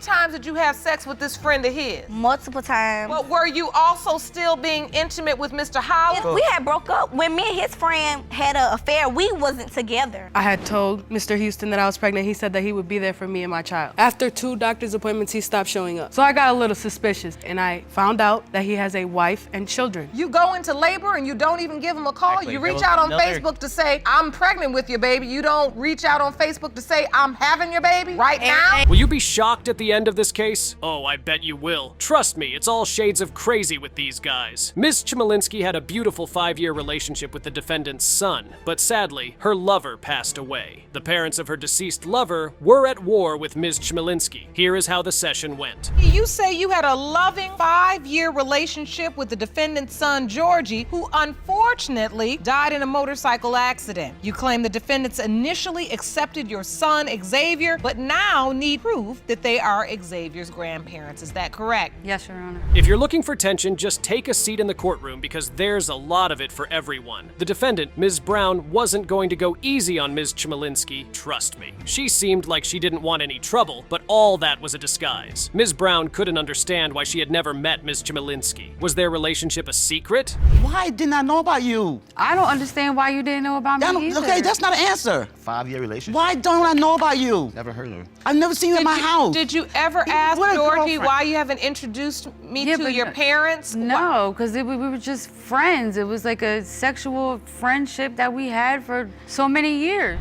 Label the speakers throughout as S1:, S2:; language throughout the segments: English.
S1: times did you have sex with this friend of his?
S2: Multiple times.
S1: But were you also still being intimate with Mr. Howard?
S2: We had broke up. When me and his friend had an affair, we wasn't together.
S3: I had told Mr. Houston that I was pregnant. He said that he would be there for me and my child. After 2 doctor's appointments, he stopped showing up. So I got a little suspicious, and I found out that he has a wife and children.
S1: You go into labor and you don't even give him a call?
S4: Exactly.
S1: You reach out on Facebook to say, I'm pregnant with your baby. You don't reach out on Facebook to say, I'm having your baby right now?
S5: Will you be shocked at the end of this case? Oh, I bet you will. Trust me, it's all shades of crazy with these guys. Ms. Chmielewski had a beautiful 5-year relationship with the defendant's son, but sadly, her lover passed away. The parents of her deceased lover were at war with Ms. Chmielewski. Here is how the session went.
S1: You say you had a loving 5-year relationship with the defendant's son, Georgie, who unfortunately died in a motorcycle accident. You claim the defendants initially accepted your son, Xavier, but now need proof that they are Xavier's grandparents. Is that correct?
S3: Yes, Your Honor.
S5: If you're looking for tension, just take a seat in the courtroom because there's a lot of it for everyone. The defendant, Ms. Brown, wasn't going to go easy on Ms. Chmielewski, trust me. She seemed like she didn't want any trouble, but all that was a disguise. Ms. Brown couldn't understand why she had never met Ms. Chmielewski. Was their relationship a secret?
S4: Why didn't I know about you?
S3: I don't understand why you didn't know about me either.
S4: Okay, that's not an answer.
S6: 5-year relationship?
S4: Why don't I know about you?
S6: Never heard of her.
S4: I've never seen you in my house.
S1: Did you ever ask
S4: what a
S1: Georgie
S4: girlfriend.
S1: why you haven't introduced me to your parents?
S3: No, because we were just friends. It was like a sexual friendship that we had for so many years.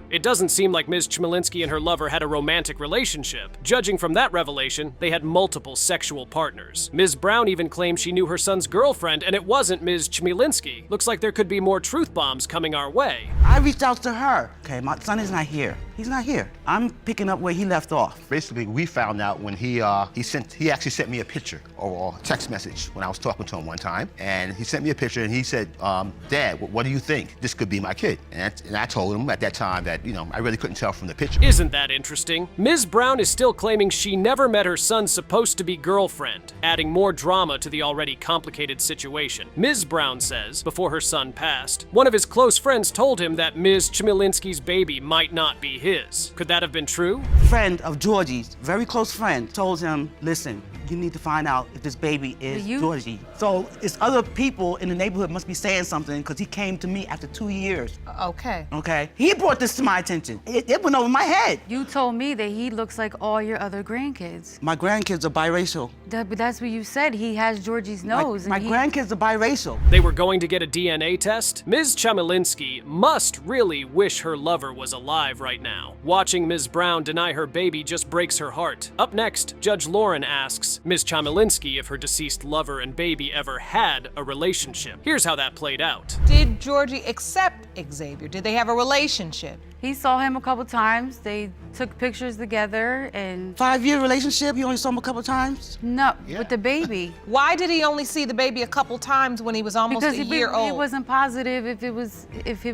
S5: It doesn't seem like Ms. Chmielewski and her lover had a romantic relationship. Judging from that revelation, they had multiple sexual partners. Ms. Brown even claimed she knew her son's girlfriend, and it wasn't Ms. Chmielewski. Looks like there could be more truth bombs coming our way.
S4: I reached out to her. Okay, my son is not here. He's not here. I'm picking up where he left off.
S6: Basically, we found out when he actually sent me a picture or a text message when I was talking to him one time, and he sent me a picture and he said, Dad, what do you think? This could be my kid. And I told him at that time that, I really couldn't tell from the picture.
S5: Isn't that interesting? Ms. Brown is still claiming she never met her son's supposed-to-be girlfriend, adding more drama to the already complicated situation. Ms. Brown says, before her son passed, one of his close friends told him that Ms. Chmielewski's baby might not be his. Could that have been true?
S4: Friend of Georgie's, very close friend, told him, listen, you need to find out if this baby is Georgie. So it's other people in the neighborhood must be saying something because he came to me after 2 years.
S1: Okay.
S4: Okay? He brought this to my attention. It went over my head.
S3: You told me that he looks like all your other grandkids.
S4: My grandkids are biracial.
S3: But that's what you said. He has Georgie's nose.
S4: My grandkids are biracial.
S5: They were going to get a DNA test? Ms. Chmielewski must really wish her lover was alive right now. Watching Ms. Brown deny her baby just breaks her heart. Up next, Judge Lauren asks Ms. Chmielewski if her deceased lover and baby ever had a relationship. Here's how that played out.
S1: Did Georgie accept Xavier? Did they have a relationship?
S3: He saw him a couple times. They took pictures together and...
S4: 5-year relationship? You only saw him a couple times?
S3: No, with the baby.
S1: Why did he only see the baby a couple times when he was almost a year old?
S3: He wasn't positive if it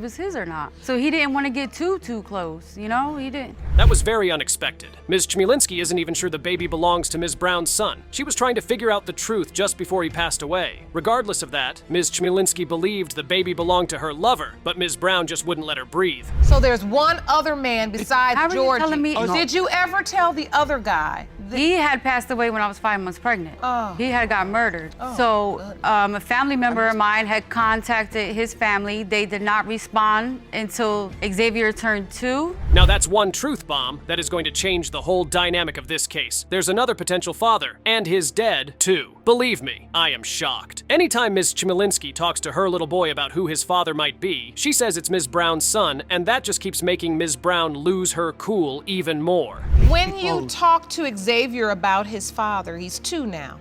S3: was his or not. So he didn't want to get too close, He didn't.
S5: That was very unexpected. Ms. Chmielewski isn't even sure the baby belongs to Ms. Brown's son. She was trying to figure out the truth just before he passed away. Regardless of that, Ms. Chmielewski believed the baby belonged to her lover, but Ms. Brown just wouldn't let her breathe.
S1: So there's one other man besides
S3: How are you
S1: Georgie.
S3: telling me?
S1: Did you ever tell the other guy?
S3: He had passed away when I was 5 months pregnant.
S1: Oh.
S3: He had got murdered. So a family member of mine had contacted his family. They did not respond until Xavier turned 2.
S5: Now that's one truth bomb that is going to change the whole dynamic of this case. There's another potential father, and his dead, too. Believe me, I am shocked. Anytime Ms. Chmielewski talks to her little boy about who his father might be, she says it's Ms. Brown's son, and that just keeps making Ms. Brown lose her cool even more.
S1: When you talk to Xavier about his father, he's 2 now.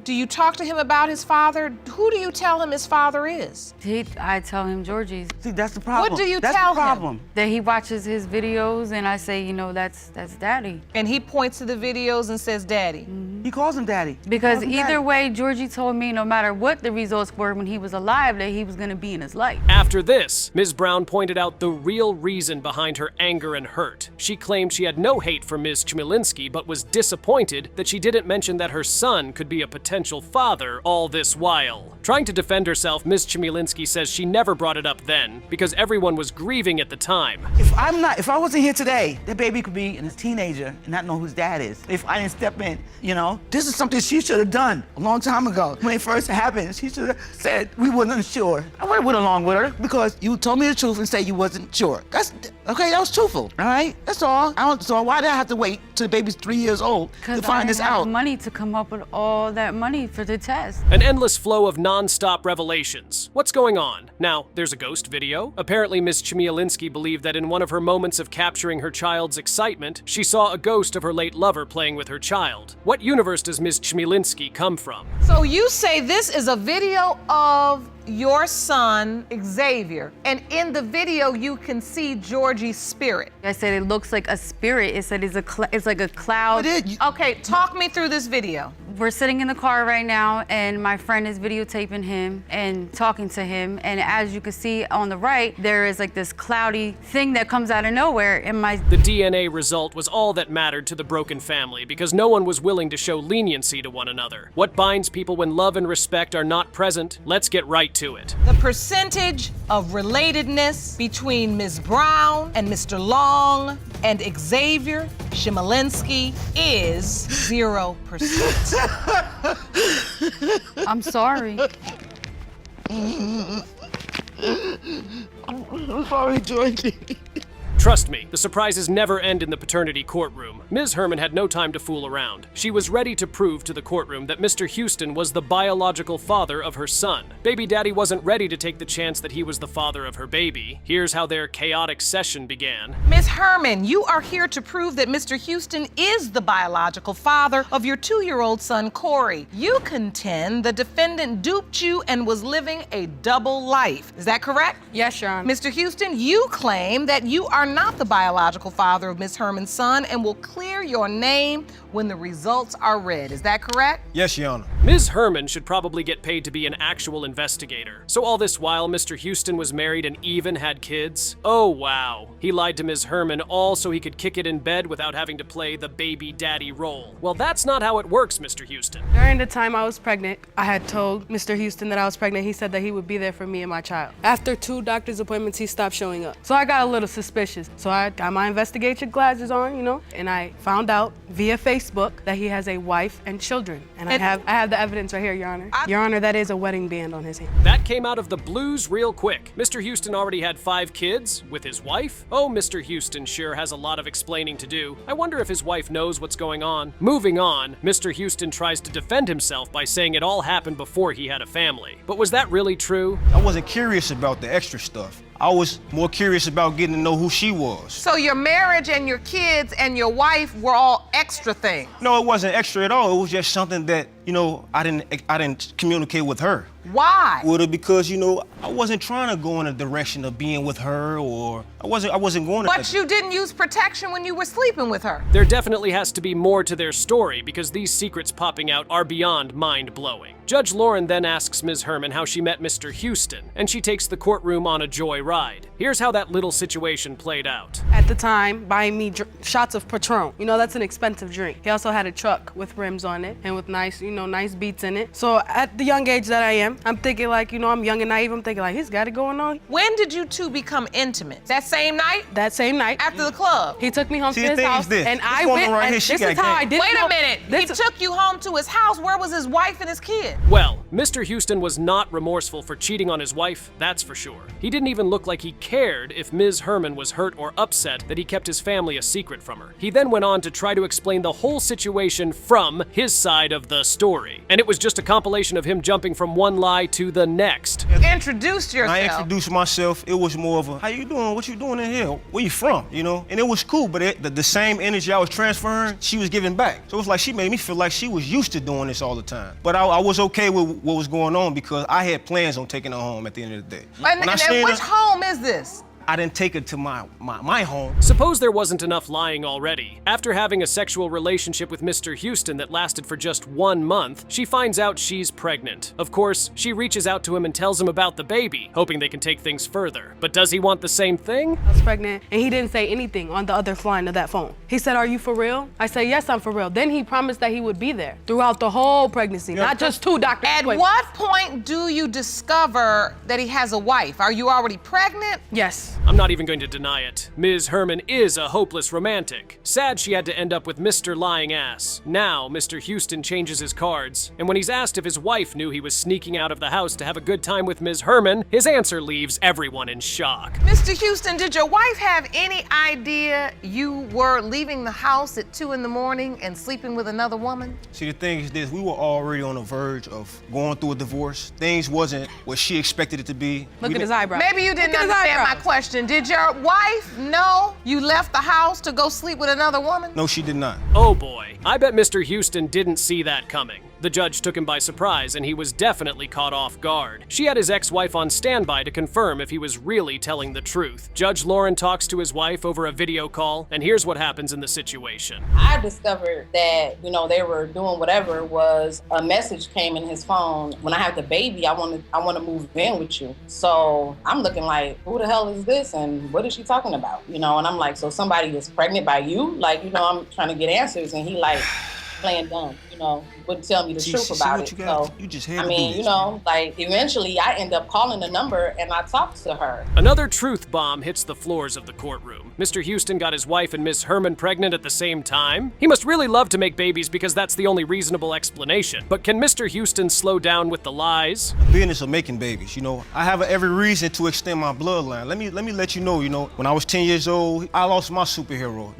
S1: Do you talk to him about his father? Who do you tell him his father is?
S3: I tell him Georgie's.
S4: See, that's the problem.
S1: What do you
S4: that's
S1: tell
S4: the problem.
S3: That he watches his videos and I say, that's daddy.
S1: And he points to the videos and says, Daddy.
S4: He calls him daddy.
S7: Because
S4: He calls him
S7: either
S4: daddy.
S7: way, Georgie told me no matter what the results were when he was alive, that he was gonna be in his life.
S5: After this, Ms. Brown pointed out the real reason behind her anger and hurt. She claimed she had no hate for Ms. Chmielewski, but was disappointed that she didn't mention that her son could be a potential father all this while. Trying to defend herself, Ms. Chmielewski says she never brought it up then because everyone was grieving at the time.
S4: If I wasn't here today, that baby could be a teenager and not know who his dad is. If I didn't step in, you know, this is something she should have done a long time ago. When it first happened, she should have said we wasn't sure. I would have went along with her because you told me the truth and said you wasn't sure. That's okay. That was truthful. All right. That's all. So why did I have to wait till the baby's 3 years old to find this out?
S7: Because I didn't have money to come up with all that money for the test.
S5: An endless flow of non-stop revelations. What's going on? Now, there's a ghost video. Apparently, Ms. Chmielewski believed that in one of her moments of capturing her child's excitement, she saw a ghost of her late lover playing with her child. What universe does Ms. Chmielewski come from?
S1: So you say this is a video of your son, Xavier, and in the video you can see Georgie's spirit.
S7: I said it looks like a spirit. It said it's like a cloud.
S1: Okay, talk me through this video.
S7: We're sitting in the car right now, and my friend is videotaping him and talking to him. And as you can see on the right, there is like this cloudy thing that comes out of nowhere. And
S5: The DNA result was all that mattered to the broken family because no one was willing to show leniency to one another. What binds people when love and respect are not present? Let's get right to it.
S1: The percentage of relatedness between Ms. Brown and Mr. Long and Xavier Chmielewski is 0%.
S7: I'm sorry.
S4: I'm sorry, Georgie.
S5: Trust me, the surprises never end in the paternity courtroom. Ms. Herman had no time to fool around. She was ready to prove to the courtroom that Mr. Houston was the biological father of her son. Baby daddy wasn't ready to take the chance that he was the father of her baby. Here's how their chaotic session began.
S1: Ms. Herman, you are here to prove that Mr. Houston is the biological father of your 2-year-old son, Corey. You contend the defendant duped you and was living a double life. Is that correct?
S3: Yes, Your Honor.
S1: Mr. Houston, you claim that you are not the biological father of Ms. Herman's son and will clear your name when the results are read. Is that correct?
S8: Yes, Your Honor.
S5: Ms. Herman should probably get paid to be an actual investigator. So all this while, Mr. Houston was married and even had kids? Oh, wow. He lied to Ms. Herman all so he could kick it in bed without having to play the baby daddy role. Well, that's not how it works, Mr. Houston.
S3: During the time I was pregnant, I had told Mr. Houston that I was pregnant. He said that he would be there for me and my child. After 2 doctor's appointments, he stopped showing up. So I got a little suspicious. So I got my investigation glasses on, you know, and I found out via Facebook that he has a wife and children. And I have the evidence right here, Your Honor. Your Honor, that is a wedding band on his hand.
S5: That came out of the blues real quick. Mr. Houston already had 5 kids with his wife. Oh, Mr. Houston sure has a lot of explaining to do. I wonder if his wife knows what's going on. Moving on, Mr. Houston tries to defend himself by saying it all happened before he had a family. But was that really true?
S8: I wasn't curious about the extra stuff. I was more curious about getting to know who she was.
S1: So your marriage and your kids and your wife were all extra things?
S8: No, it wasn't extra at all. It was just something that, you know, I didn't communicate with her.
S1: Why?
S8: With her because, you know, I wasn't trying to go in a direction of being with her, or I wasn't going to.
S1: But you didn't use protection when you were sleeping with her.
S5: There definitely has to be more to their story because these secrets popping out are beyond mind-blowing. Judge Lauren then asks Ms. Herman how she met Mr. Houston, and she takes the courtroom on a joy ride. Here's how that little situation played out.
S3: At the time, buying me shots of Patron. You know, that's an expensive drink. He also had a truck with rims on it and with nice, you know, nice beats in it. So at the young age that I am, I'm thinking like, you know, I'm young and naive. I'm thinking like, he's got it going on.
S1: When did you two become intimate? That same night?
S3: That same night.
S1: After the club?
S3: He took me home
S8: See,
S3: to
S8: the
S3: his
S8: thing
S3: house,
S8: is this.
S3: and
S8: This
S3: I
S8: woman
S3: went.
S8: right
S3: And
S8: here, she
S3: this
S8: got
S3: is how I
S8: game.
S3: didn't
S1: Wait
S3: know.
S1: a minute. He took you home to his house. Where was his wife and his kid?
S5: Well, Mr. Houston was not remorseful for cheating on his wife, that's for sure. He didn't even look like he cared if Ms. Herman was hurt or upset that he kept his family a secret from her. He then went on to try to explain the whole situation from his side of the story. And it was just a compilation of him jumping from one lie to the next.
S1: Introduced yourself.
S8: I introduced myself. It was more of a, how you doing? What you doing in here? Where you from? You know? And it was cool, but the same energy I was transferring, she was giving back. So it was like she made me feel like she was used to doing this all the time. But I was okay with what was going on because I had plans on taking her home at the end of the day.
S1: And which home is this?
S8: I didn't take her to my home.
S5: Suppose there wasn't enough lying already. After having a sexual relationship with Mr. Houston that lasted for just 1 month, she finds out she's pregnant. Of course, she reaches out to him and tells him about the baby, hoping they can take things further. But does he want the same thing?
S3: I was pregnant, and he didn't say anything on the other line of that phone. He said, "Are you for real?" I said, "Yes, I'm for real." Then he promised that he would be there throughout the whole pregnancy, not just 2 doctors.
S1: At what point do you discover that he has a wife? Are you already pregnant?
S3: Yes.
S5: I'm not even going to deny it. Ms. Herman is a hopeless romantic. Sad she had to end up with Mr. Lying Ass. Now, Mr. Houston changes his cards, and when he's asked if his wife knew he was sneaking out of the house to have a good time with Ms. Herman, his answer leaves everyone in shock.
S1: Mr. Houston, did your wife have any idea you were leaving the house at 2 in the morning and sleeping with another woman?
S8: See, the thing is this, we were already on the verge of going through a divorce. Things wasn't what she expected it to be.
S3: Look at his eyebrows.
S1: Maybe you didn't
S3: Look at his
S1: understand my
S3: eyebrows.
S1: question. Did your wife know you left the house to go sleep with another woman?
S8: No, she did not.
S5: Oh boy, I bet Mr. Houston didn't see that coming. The judge took him by surprise, and he was definitely caught off guard. She had his ex-wife on standby to confirm if he was really telling the truth. Judge Lauren talks to his wife over a video call, and here's what happens in the situation.
S9: I discovered that, they were doing whatever was a message came in his phone. When I have the baby, I want to move in with you. So I'm looking like, who the hell is this? And what is she talking about? And I'm like, so somebody is pregnant by you? Like, I'm trying to get answers. And he like playing dumb, wouldn't tell me the truth about it. So,
S8: you just had to do this,
S9: like eventually I end up calling the number and I talked to her.
S5: Another truth bomb hits the floors of the courtroom. Mr. Houston got his wife and Miss Herman pregnant at the same time? He must really love to make babies because that's the only reasonable explanation. But can Mr. Houston slow down with the lies?
S8: Business of making babies, I have every reason to extend my bloodline. Let me let you know, when I was 10 years old, I lost my superhero,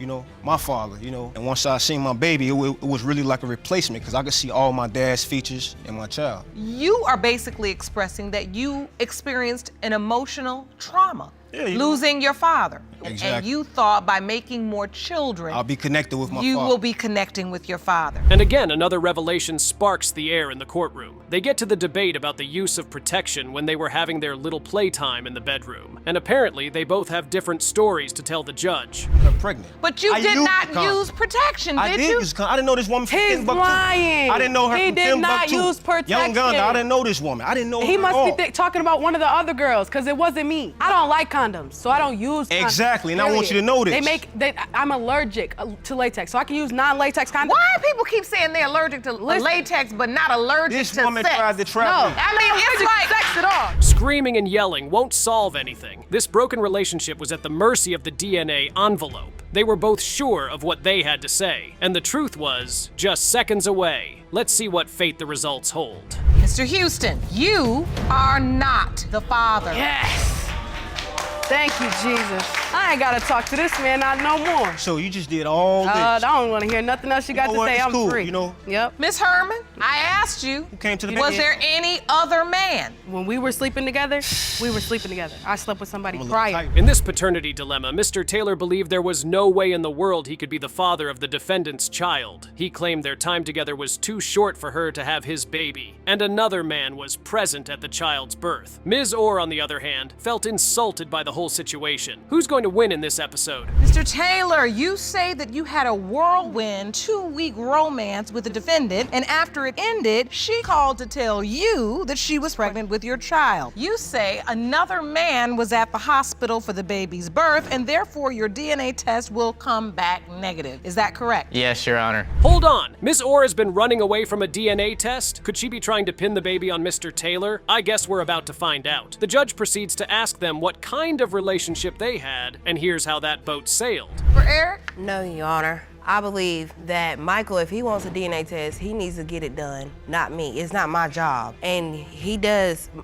S8: my father, and once I seen my baby, it was really like a replacement because I could see all my dad's features in my child.
S1: You are basically expressing that you experienced an emotional trauma. Losing your father.
S8: Exactly.
S1: And you thought by making more children,
S8: I'll be connected with my
S1: you
S8: father.
S1: will be connecting with your father.
S5: And again, another revelation sparks the air in the courtroom. They get to the debate about the use of protection when they were having their little playtime in the bedroom. And apparently, they both have different stories to tell the judge.
S8: I'm pregnant.
S1: But you did not use protection,
S8: I
S1: did
S8: did
S1: you?
S8: use condom. I didn't know this woman from
S3: He's
S8: Timbuktu.
S3: lying.
S8: I didn't know her
S3: He
S8: from
S3: did
S8: Timbuktu.
S3: not use protection.
S8: Young Gunner, I didn't know this woman. I didn't know her
S3: He
S8: at all.
S3: must be talking about one of the other girls, because it wasn't me. I don't like condoms, so I don't use condoms.
S8: Exactly, and I want you to know this.
S3: I'm allergic to latex, so I can use non-latex condoms.
S1: Why do people keep saying they're allergic to latex but not allergic
S8: This
S1: to
S8: woman
S1: sex?
S8: tried to trap
S3: No,
S8: me.
S1: I mean, it's like
S3: sex at all.
S5: Screaming and yelling won't solve anything. This broken relationship was at the mercy of the DNA envelope. They were both sure of what they had to say, and the truth was just seconds away. Let's see what fate the results hold.
S1: Mr. Houston, you are not the father.
S3: Yes. Thank you, Jesus. I ain't gotta talk to this man not no more.
S8: So you just did all this.
S3: I don't want to hear nothing else you got
S8: know
S3: to
S8: what?
S3: say.
S8: It's
S3: I'm
S8: cool,
S3: free. Yep.
S1: Miss Herman, I asked you,
S8: Who came to the
S1: was
S8: bed?
S1: there any other man?
S3: When we were sleeping together, we were sleeping together. I slept with somebody
S8: I'm a little
S3: prior.
S8: tight.
S5: In this paternity dilemma, Mr. Taylor believed there was no way in the world he could be the father of the defendant's child. He claimed their time together was too short for her to have his baby, and another man was present at the child's birth. Ms. Orr, on the other hand, felt insulted by the whole situation. Who's going to win in this episode?
S1: Mr. Taylor, you say that you had a whirlwind 2-week romance with the defendant, and after it ended, she called to tell you that she was pregnant with your child. You say another man was at the hospital for the baby's birth, and therefore your DNA test will come back negative. Is that correct?
S10: Yes, Your Honor.
S5: Hold on. Ms. Orr has been running away from a DNA test? Could she be trying to pin the baby on Mr. Taylor? I guess we're about to find out. The judge proceeds to ask them what kind of relationship they had, and here's how that boat sailed.
S1: For Eric?
S11: No, Your Honor. I believe that Michael, if he wants a DNA test, he needs to get it done, not me. It's not my job. And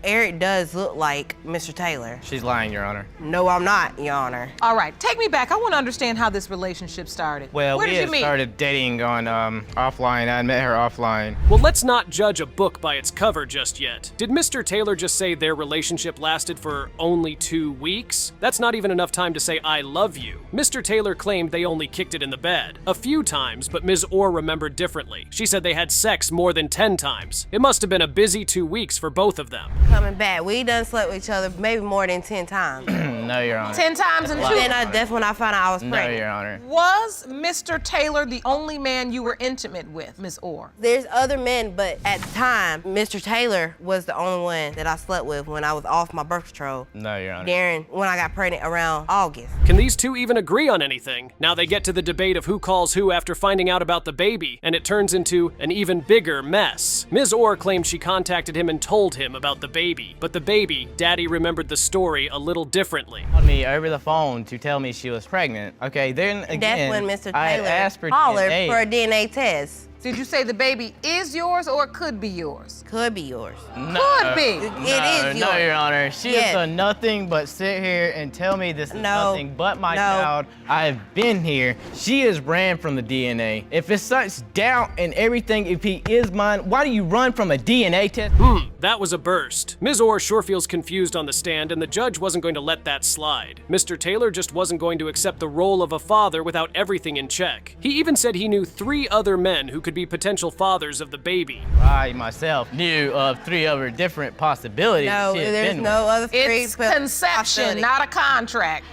S11: Eric does look like Mr. Taylor.
S10: She's lying, Your Honor.
S11: No, I'm not, Your Honor.
S1: All right, take me back. I want to understand how this relationship started.
S10: Well,
S1: Where
S10: we
S1: did you
S10: had
S1: meet?
S10: started dating on offline. I met her offline.
S5: Well, let's not judge a book by its cover just yet. Did Mr. Taylor just say their relationship lasted for only 2 weeks? That's not even enough time to say I love you. Mr. Taylor claimed they only kicked it in the bed. a few times, but Ms. Orr remembered differently. She said they had sex more than 10 times. It must have been a busy 2 weeks for both of them.
S11: Coming back, we done slept with each other maybe more than 10 times.
S10: No, Your Honor.
S1: 10 times in 2
S11: That's when I found out I was pregnant.
S10: No, Your Honor.
S1: Was Mr. Taylor the only man you were intimate with, Ms. Orr?
S11: There's other men, but at the time, Mr. Taylor was the only one that I slept with when I was off my birth control.
S10: No, Your Honor.
S11: Darren, when I got pregnant around August.
S5: Can these two even agree on anything? Now they get to the debate of who calls who after finding out about the baby, and it turns into an even bigger mess. Ms. Orr claimed she contacted him and told him about the baby, but the baby, Daddy remembered the story a little differently.
S10: Called me over the phone to tell me she was pregnant. Okay, then again,
S11: That's when Mr.
S10: I had
S11: Taylor
S10: asked for
S11: hollered
S10: DNA.
S11: for a DNA test.
S1: Did you say the baby is yours or it could be yours?
S11: Could be yours.
S10: No,
S1: Could be.
S11: It is
S10: No,
S11: yours.
S10: Your Honor. She has done nothing but sit here and tell me this is nothing but my child. I've been here. She has ran from the DNA. If it's such doubt and everything, if he is mine, why do you run from a DNA test?
S5: That was a burst. Ms. Orr sure feels confused on the stand, and the judge wasn't going to let that slide. Mr. Taylor just wasn't going to accept the role of a father without everything in check. He even said he knew 3 other men who could be potential fathers of the baby.
S10: I myself knew of 3 other different possibilities.
S11: No,
S10: she had
S11: there's
S10: been
S11: no
S10: with.
S11: other three.
S1: It's conception, not a contract.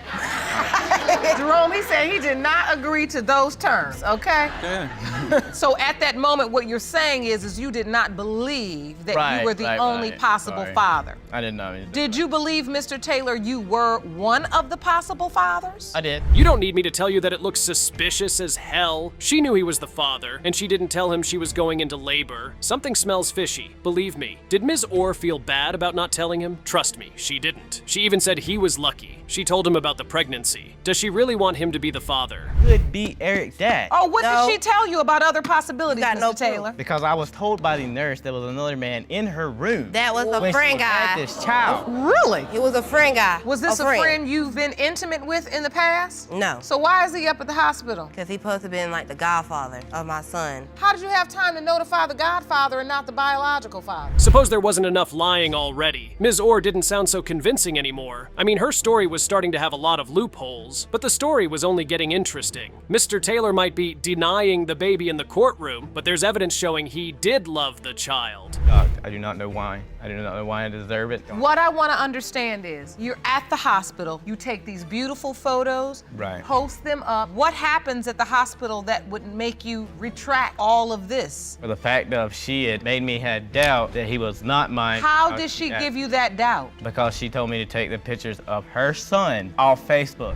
S1: Jerome, he said he did not agree to those terms, okay? So at that moment, what you're saying is you did not believe that you were the only possible father.
S10: I didn't know.
S1: Did you believe, Mr. Taylor, you were one of the possible fathers?
S10: I did.
S5: You don't need me to tell you that it looks suspicious as hell. She knew he was the father, and she didn't tell him she was going into labor. Something smells fishy, believe me. Did Ms. Orr feel bad about not telling him? Trust me, she didn't. She even said he was lucky. She told him about the pregnancy. Does she really want him to be the father?
S10: Could be Eric's dad.
S1: Oh, what did she tell you about other possibilities, Mr. Taylor?
S10: Because I was told by the nurse there was another man in her room.
S11: That was a
S10: when
S11: friend
S10: she had
S11: guy.
S10: this child.
S1: Really?
S11: It was a friend guy.
S1: Was this a friend you've been intimate with in the past?
S11: No.
S1: So why is he up at the hospital?
S11: Because he supposed to have been like the godfather of my son.
S1: How did you have time to notify the godfather and not the biological father?
S5: Suppose there wasn't enough lying already. Ms. Orr didn't sound so convincing anymore. I mean, her story was starting to have a lot of loopholes, but the story was only getting interesting. Mr. Taylor might be denying the baby in the courtroom, but there's evidence showing he did love the child.
S10: I do not know why. I do not know why I deserve it.
S1: What I want to understand is, you're at the hospital, you take these beautiful photos,
S10: Right.
S1: post them up. What happens at the hospital that would make you retract all of this?
S10: For the fact of she had made me had doubt that he was not mine.
S1: How did she give you that doubt?
S10: Because she told me to take the pictures of her son off Facebook.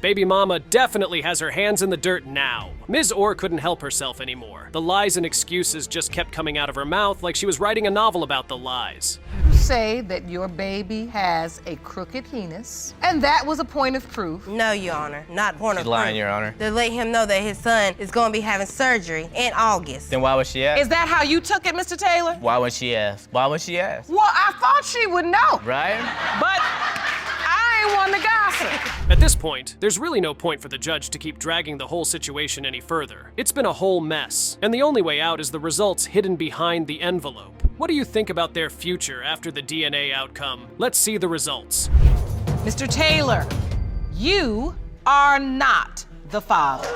S5: Baby mama definitely has her hands in the dirt now. Ms. Orr couldn't help herself anymore. The lies and excuses just kept coming out of her mouth like she was writing a novel about the lies.
S1: You say that your baby has a crooked penis, and that was a point of proof.
S11: No, Your Honor, not point of
S10: She's lying,
S11: proof.
S10: Your Honor.
S11: To let him know that his son is going to be having surgery in August.
S10: Then why would she ask?
S1: Is that how you took it, Mr. Taylor?
S10: Why would she ask? Why would she ask?
S1: Well, I thought she would know,
S10: Right?
S1: but I ain't one to gossip.
S5: At this point, there's really no point for the judge to keep dragging the whole situation any further. It's been a whole mess, and the only way out is the results hidden behind the envelope. What do you think about their future after the DNA outcome? Let's see the results.
S1: Mr. Taylor, you are not the father.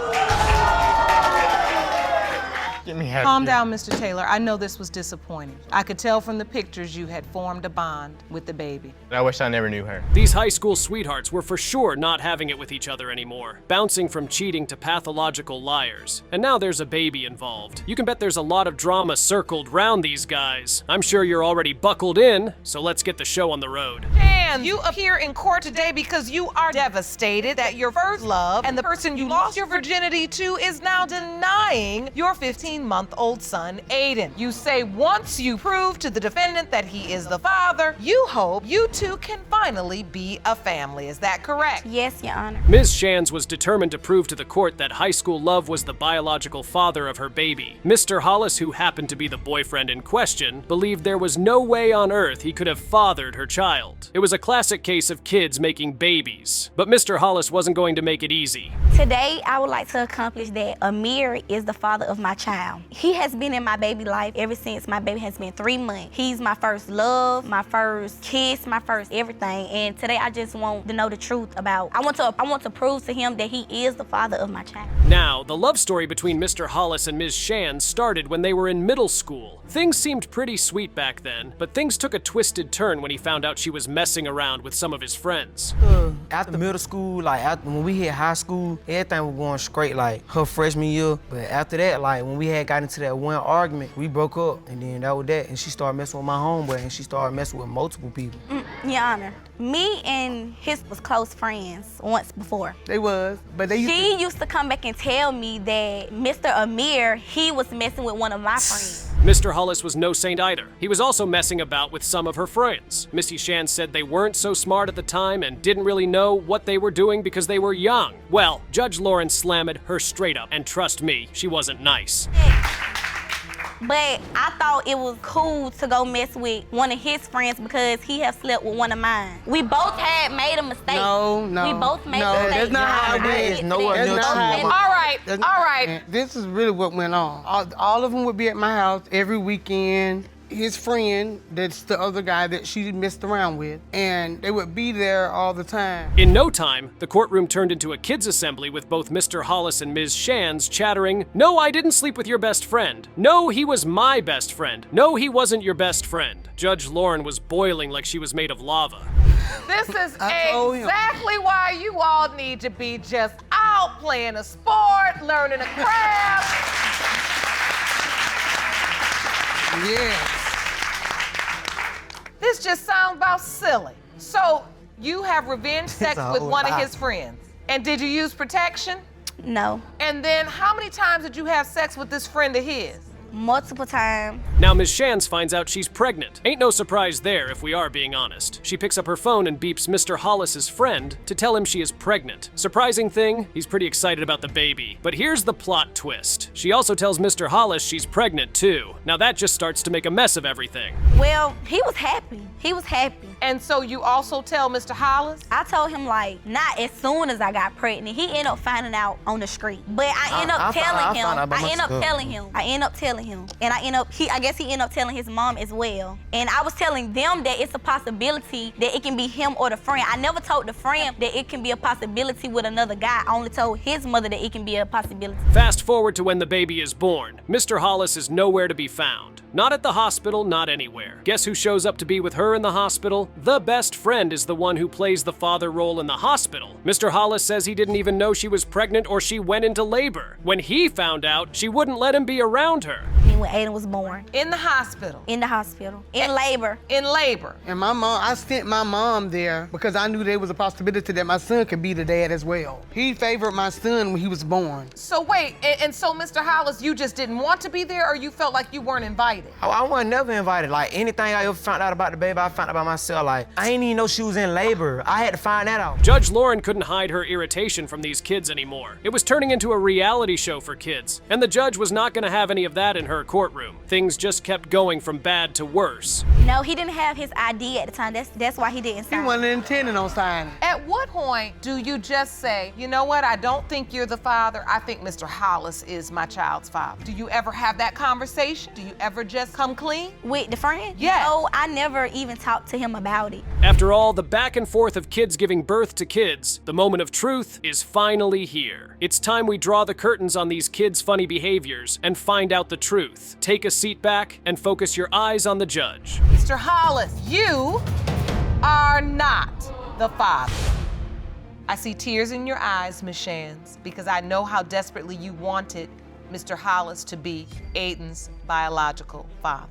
S10: Get me out
S1: Calm
S10: of here.
S1: down, Mr. Taylor. I know this was disappointing. I could tell from the pictures you had formed a bond with the baby.
S10: I wish I never knew her.
S5: These high school sweethearts were for sure not having it with each other anymore, bouncing from cheating to pathological liars. And now there's a baby involved. You can bet there's a lot of drama circled round these guys. I'm sure you're already buckled in, so let's get the show on the road.
S1: And you appear in court today because you are devastated that your first love and the person you lost your virginity to is now denying your 15-month-old son, Aiden. You say once you prove to the defendant that he is the father, you hope you two can finally be a family. Is that correct?
S2: Yes, Your Honor.
S5: Ms. Shands was determined to prove to the court that high school love was the biological father of her baby. Mr. Hollis, who happened to be the boyfriend in question, believed there was no way on earth he could have fathered her child. It was a classic case of kids making babies. But Mr. Hollis wasn't going to make it easy.
S2: Today, I would like to accomplish that Amir is the father of my child. child. He has been in my baby life ever since my baby has been 3 months. He's my first love, my first kiss, my first everything. And today I just want to know the truth about, I want to prove to him that he is the father of my child.
S5: Now, the love story between Mr. Hollis and Ms. Shands started when they were in middle school. Things seemed pretty sweet back then, but things took a twisted turn when he found out she was messing around with some of his friends.
S12: After middle school, like when we hit high school, everything was going straight, like her freshman year. But after that, like when we had got into that one argument, we broke up, and then that was that. And she started messing with my homeboy, and she started messing with multiple people.
S2: Your Honor, me and his was close friends once before.
S3: They was, but they
S2: She used to come back and tell me that Mr. Amir, he was messing with one of my friends.
S5: Mr. Hollis was no saint either. He was also messing about with some of her friends. Missy Shands said they weren't so smart at the time and didn't really know what they were doing because they were young. Well, Judge Lauren slammed her straight up, and trust me, she wasn't nice.
S2: But I thought it was cool to go mess with one of his friends because he have slept with one of mine. We both had made a mistake.
S3: No.
S2: We both made
S3: no,
S2: a mistake.
S3: that's not how it is.
S12: Nowhere near
S1: All right.
S3: This is really what went on. All of them would be at my house every weekend. His friend, that's the other guy that she messed around with, and they would be there all the time.
S5: In no time, the courtroom turned into a kids' assembly with both Mr. Hollis and Ms. Shands chattering, "No, I didn't sleep with your best friend. No, he was my best friend. No, he wasn't your best friend." Judge Lauren was boiling like she was made of lava.
S1: This is exactly why you all need to be just out playing a sport, learning a craft.
S3: Yes.
S1: This just sounds about silly. So you have revenge sex with one of his friends. And did you use protection?
S2: No.
S1: And then how many times did you have sex with this friend of his?
S2: Multiple times.
S5: Now Ms. Shands finds out she's pregnant. Ain't no surprise there if we are being honest. She picks up her phone and beeps Mr. Hollis's friend to tell him she is pregnant. Surprising thing, he's pretty excited about the baby. But here's the plot twist. She also tells Mr. Hollis she's pregnant too. Now that just starts to make a mess of everything.
S2: Well, he was happy. He was happy.
S1: And so you also tell Mr. Hollis?
S2: I told him like, not as soon as I got pregnant. He ended up finding out on the street. But I ended up telling him. I ended up telling him. And I guess he ended up telling his mom as well. And I was telling them that it's a possibility that it can be him or the friend. I never told the friend that it can be a possibility with another guy. I only told his mother that it can be a possibility.
S5: Fast forward to when the baby is born. Mr. Hollis is nowhere to be found. Not at the hospital, not anywhere. Guess who shows up to be with her in the hospital? The best friend is the one who plays the father role in the hospital. Mr. Hollis says he didn't even know she was pregnant or she went into labor. When he found out, she wouldn't let him be around her.
S2: When Aiden was born.
S1: In the hospital?
S2: In the hospital. In labor.
S1: In labor.
S3: And my mom, I sent my mom there because I knew there was a possibility that my son could be the dad as well. He favored my son when he was born.
S1: So wait, and so Mr. Hollis, you just didn't want to be there or you felt like you weren't invited?
S12: I wasn't never invited. Like anything I ever found out about the baby, I found out about myself. Like I didn't even know she was in labor. I had to find that out.
S5: Judge Lauren couldn't hide her irritation from these kids anymore. It was turning into a reality show for kids, and the judge was not going to have any of that in her courtroom. Things just kept going from bad to worse.
S2: No, he didn't have his ID at the time. That's why he didn't sign.
S3: He wasn't intending on signing.
S1: At what point do you just say, you know what, I don't think you're the father. I think Mr. Hollis is my child's father. Do you ever have that conversation? Do you ever just come clean?
S2: With the friend?
S1: Yes.
S2: No, I never even talked to him about it.
S5: After all the back and forth of kids giving birth to kids, the moment of truth is finally here. It's time we draw the curtains on these kids' funny behaviors and find out the truth. Take a seat back and focus your eyes on the judge.
S1: Mr. Hollis, you are not the father. I see tears in your eyes, Ms. Shands, because I know how desperately you wanted Mr. Hollis to be Aiden's biological father.